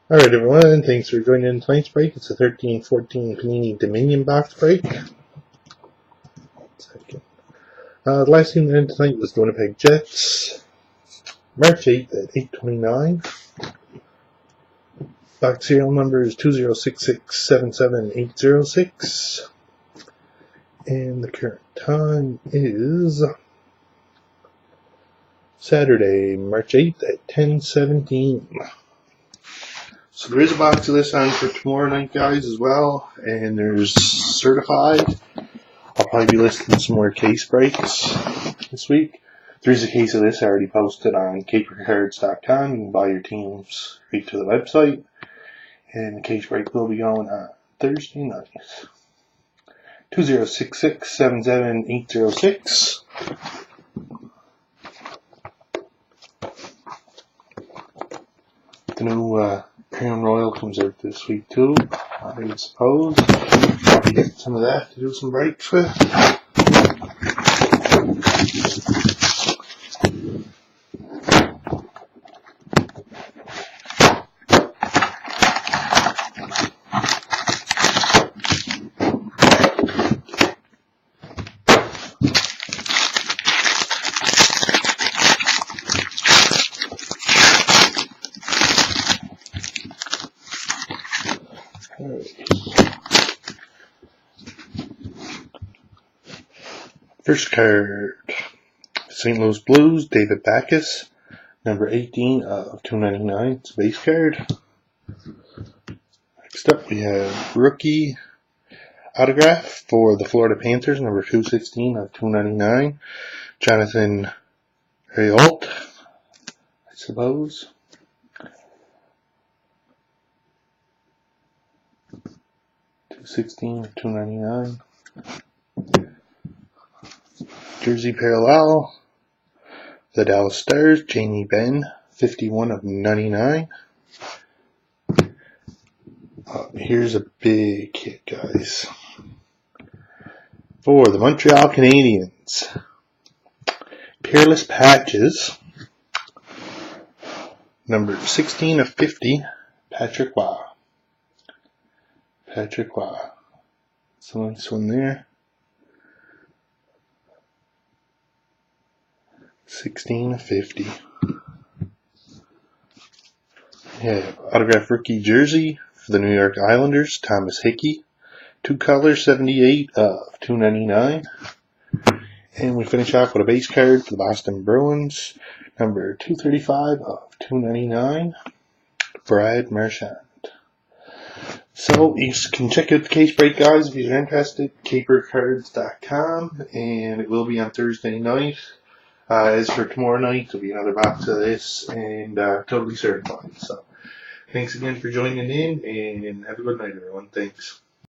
Alright everyone, thanks for joining in tonight's break. It's a 13-14 Panini Dominion box break. The last team that ended tonight was the Winnipeg Jets. March 8th at 8:29. Box serial number is 206677806. And the current time is Saturday, March 8th at 10:17. So there is a box of this on for tomorrow night, guys, as well. And there's certified. I'll probably be listing some more case breaks this week. There's a case of this already posted on capercards.com. You can buy your teams right to the website. And the case break will be going on Thursday night. 206677806. The new Crown Royal comes out this week too, I suppose. I'll get some of that to do some breaks with. First card, St. Louis Blues, David Backes, number 18 of 299. It's a base card. Next up, we have rookie autograph for the Florida Panthers, number 216 of 299. Jonathan Rayolt, I suppose. $216 of $299. Jersey parallel, the Dallas Stars, Jamie Benn, 51 of 99. Here's a big hit, guys. For the Montreal Canadiens, Peerless Patches, number 16 of 50, Patrick Waugh. Patrick Waugh. It's a nice one there. 16 of 50. Yeah, autograph rookie jersey for the New York Islanders, Thomas Hickey. 2 colors, 78 of 299. And we finish off with a base card for the Boston Bruins, number 235 of 299, Brad Marchand. So you can check out the case break, guys, if you're interested. capercards.com, and it will be on Thursday night. As for tomorrow night, there'll be another box of this, and totally certified. So thanks again for joining in, and have a good night, everyone. Thanks.